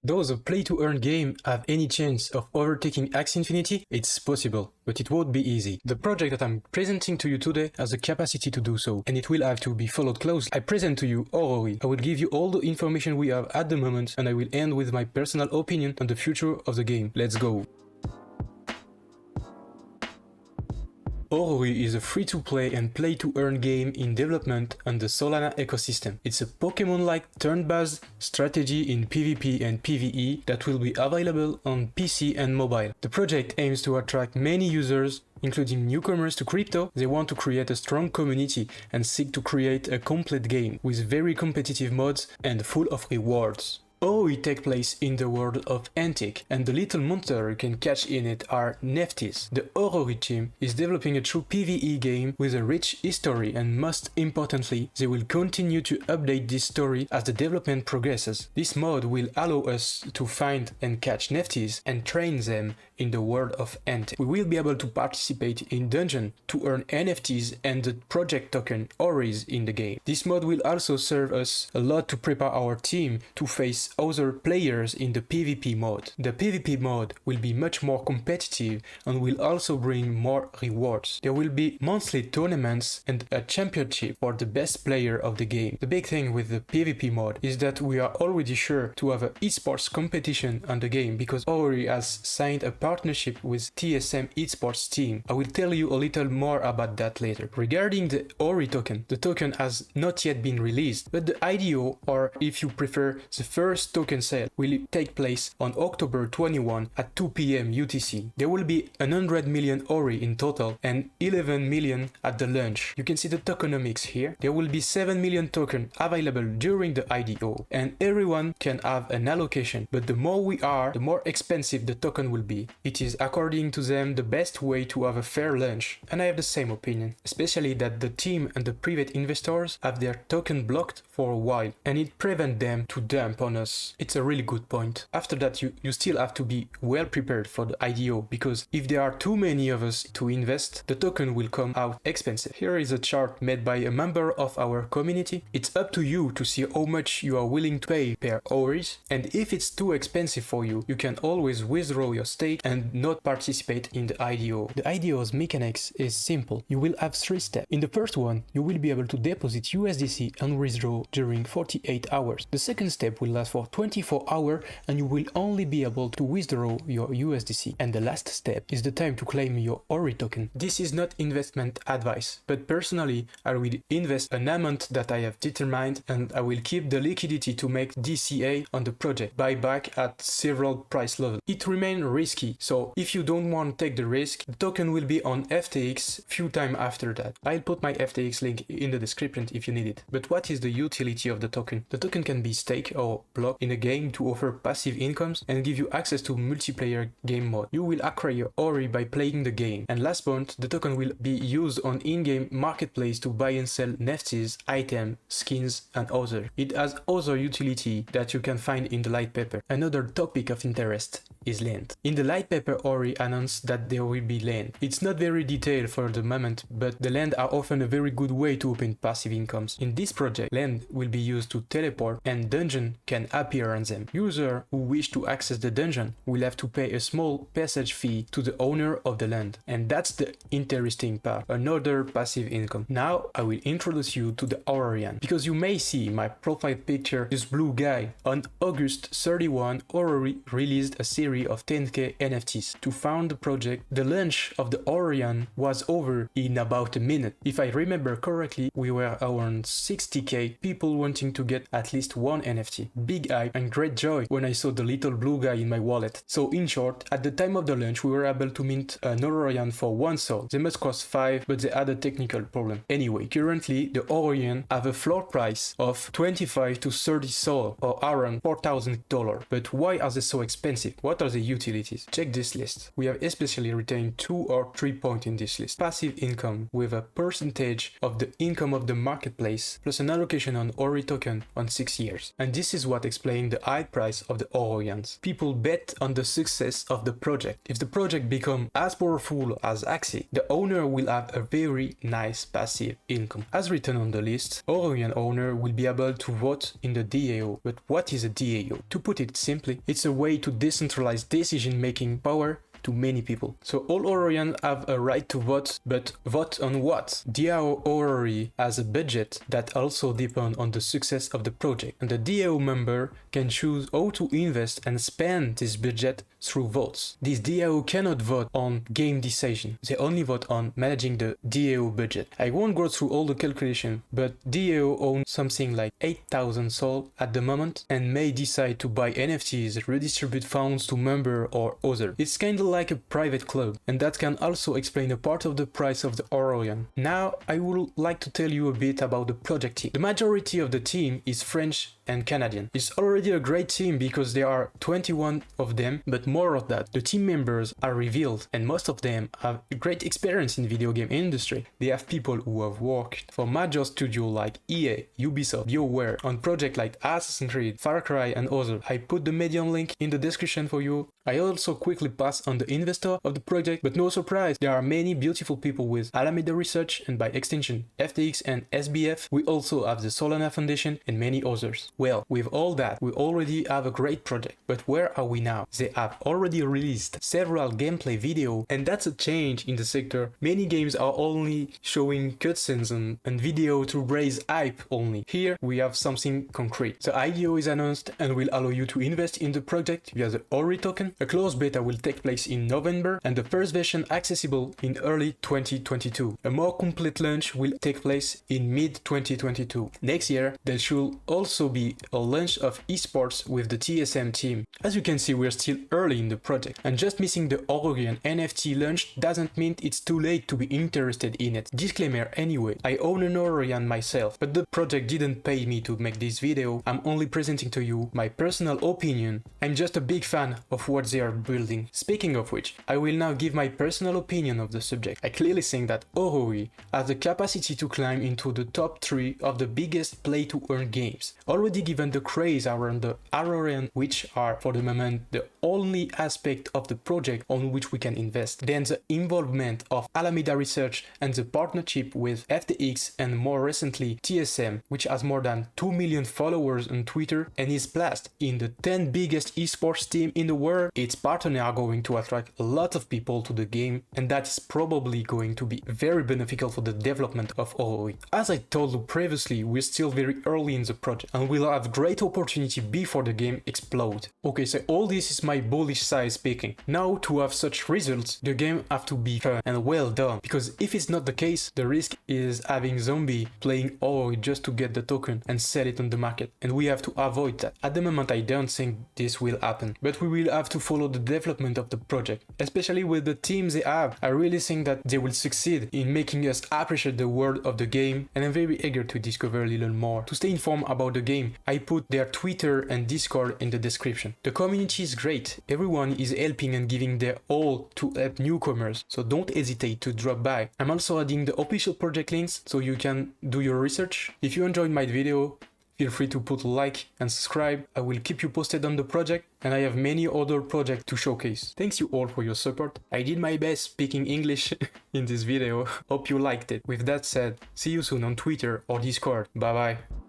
Does a play-to-earn game have any chance of overtaking Axie Infinity? It's possible, but it won't be easy. The project that I'm presenting to you today has the capacity to do so, and it will have to be followed closely. I present to you Aurory. I will give you all the information we have at the moment, and I will end with my personal opinion on the future of the game. Let's go! Aurory is a free-to-play and play-to-earn game in development on the Solana ecosystem. It's a Pokemon-like turn-based strategy in PvP and PvE that will be available on PC and mobile. The project aims to attract many users, including newcomers to crypto. They want to create a strong community and seek to create a complete game with very competitive mods and full of rewards. Aurory takes place in the world of Antique, and the little monster you can catch in it are NFTs. The Aurory team is developing a true PvE game with a rich history, and most importantly, they will continue to update this story as the development progresses. This mod will allow us to find and catch NFTs and train them in the world of Antique. We will be able to participate in dungeons to earn NFTs and the project token Aurories in the game. This mod will also serve us a lot to prepare our team to face other players in the PvP mode. The PvP mode will be much more competitive and will also bring more rewards. There will be monthly tournaments and a championship for the best player of the game. The big thing with the PvP mode is that we are already sure to have an esports competition on the game because Aurory has signed a partnership with TSM esports team. I will tell you a little more about that later. Regarding the Aurory token, the token has not yet been released, but the IDO, or if you prefer, the first token sale, will take place on October 21 at 2 PM UTC. There will be 100 million Aurory in total and 11 million at the launch. You can see the tokenomics here. There will be 7 million tokens available during the IDO, and everyone can have an allocation, but the more we are, the more expensive the token will be. It is, according to them, the best way to have a fair launch, and I have the same opinion, especially that the team and the private investors have their token blocked for a while, and it prevents them to dump on us. It's a really good point. After that, you still have to be well prepared for the IDO, because if there are too many of us to invest, the token will come out expensive. Here is a chart made by a member of our community. It's up to you to see how much you are willing to pay per Aurories, and if it's too expensive for you, you can always withdraw your stake and not participate in the IDO. The IDO's mechanics is simple. You will have 3 steps. In the first one, you will be able to deposit USDC and withdraw during 48 hours. The second step will last for 24 hours and you will only be able to withdraw your USDC. And the last step is the time to claim your Aurory token. This is not investment advice, but personally I will invest an amount that I have determined, and I will keep the liquidity to make DCA on the project, buyback at several price levels. It remains risky, so if you don't want to take the risk, the token will be on FTX few time after that. I'll put my FTX link in the description if you need it. But what is the utility of the token? The token can be staked or blocked in a game to offer passive incomes and give you access to multiplayer game mode. You will acquire your Aurory by playing the game. And last point, the token will be used on in-game marketplace to buy and sell NFTs, items, skins and others. It has other utility that you can find in the light paper. Another topic of interest is land. In the light paper, Aurory announced that there will be land. It's not very detailed for the moment, but the land are often a very good way to open passive incomes. In this project, land will be used to teleport and dungeon can appear on them. Users who wish to access the dungeon will have to pay a small passage fee to the owner of the land. And that's the interesting part, another passive income. Now I will introduce you to the Orion, because you may see my profile picture, this blue guy. On August 31, Aurory released a series of 10k NFTs. To found the project, the launch of the Orion was over in about a minute. If I remember correctly, we were around 60k people wanting to get at least one NFT. Big hype and great joy when I saw the little blue guy in my wallet. So in short, at the time of the launch, we were able to mint an Orion for 1 sol. They must cost 5, but they had a technical problem. Anyway, currently the Orion have a floor price of 25 to 30 sol, or around $4,000. But why are they so expensive? What are the utilities? Check this list. We have especially retained 2 or 3 points in this list. Passive income with a percentage of the income of the marketplace plus an allocation on Aurory token on 6 years. And this is what explains the high price of the Orions. People bet on the success of the project. If the project becomes as powerful as Axie, the owner will have a very nice passive income. As written on the list, Orion owner will be able to vote in the DAO. But what is a DAO? To put it simply, it's a way to decentralize decision-making power to many people. So all Orions have a right to vote, but vote on what? DAO Aurory has a budget that also depends on the success of the project, and the DAO member can choose how to invest and spend this budget through votes. This DAO cannot vote on game decision, they only vote on managing the DAO budget. I won't go through all the calculation, but DAO owns something like 8,000 SOL at the moment and may decide to buy NFTs, redistribute funds to member or other. It's kind of like a private club, and that can also explain a part of the price of the Orion. Now I would like to tell you a bit about the project team. The majority of the team is French and Canadian. It's already a great team because there are 21 of them, but more of that. The team members are revealed and most of them have great experience in video game industry. They have people who have worked for major studios like EA, Ubisoft, BioWare, on projects like Assassin's Creed, Far Cry and others. I put the Medium link in the description for you. I also quickly pass on the investor of the project, but no surprise, there are many beautiful people with Alameda Research and by extension FTX and SBF. We also have the Solana Foundation and many others. Well, with all that, we already have a great project, but where are we now? They have already released several gameplay videos, and that's a change in the sector. Many games are only showing cutscenes and video to raise hype only. Here we have something concrete. The IDO is announced and will allow you to invest in the project via the Aurory token. A closed beta will take place in November and the first version accessible in early 2022. A more complete launch will take place in mid-2022. Next year, there should also be a launch of esports with the TSM team. As you can see, we're still early in the project, and just missing the Orion NFT launch doesn't mean it's too late to be interested in it. Disclaimer anyway, I own an Orion myself, but the project didn't pay me to make this video. I'm only presenting to you my personal opinion. I'm just a big fan of what they are building. Speaking of which, I will now give my personal opinion of the subject. I clearly think that Aurory has the capacity to climb into the top 3 of the biggest play-to-earn games, already given the craze around the Aurory, which are for the moment the only aspect of the project on which we can invest. Then the involvement of Alameda Research and the partnership with FTX and more recently TSM, which has more than 2 million followers on Twitter and is placed in the 10 biggest esports team in the world. Its partners are going to attract a lot of people to the game, and that is probably going to be very beneficial for the development of Aurory. As I told you previously, we're still very early in the project and we'll have great opportunity before the game explodes. Okay, so all this is my bullish side speaking. Now to have such results, the game have to be fun and well done, because if it's not the case, the risk is having zombie playing Aurory just to get the token and sell it on the market, and we have to avoid that. At the moment I don't think this will happen, but we will have to follow the development of the project, especially with the teams they have. I really think that they will succeed in making us appreciate the world of the game, and I'm very eager to discover a little more. To stay informed about the game, I put their Twitter and Discord in the description. The community is great, everyone is helping and giving their all to help newcomers, so don't hesitate to drop by. I'm also adding the official project links so you can do your research. If you enjoyed my video, feel free to put a like and subscribe. I will keep you posted on the project, and I have many other projects to showcase. Thanks you all for your support. I did my best speaking English in this video. Hope you liked it. With that said, see you soon on Twitter or Discord. Bye bye.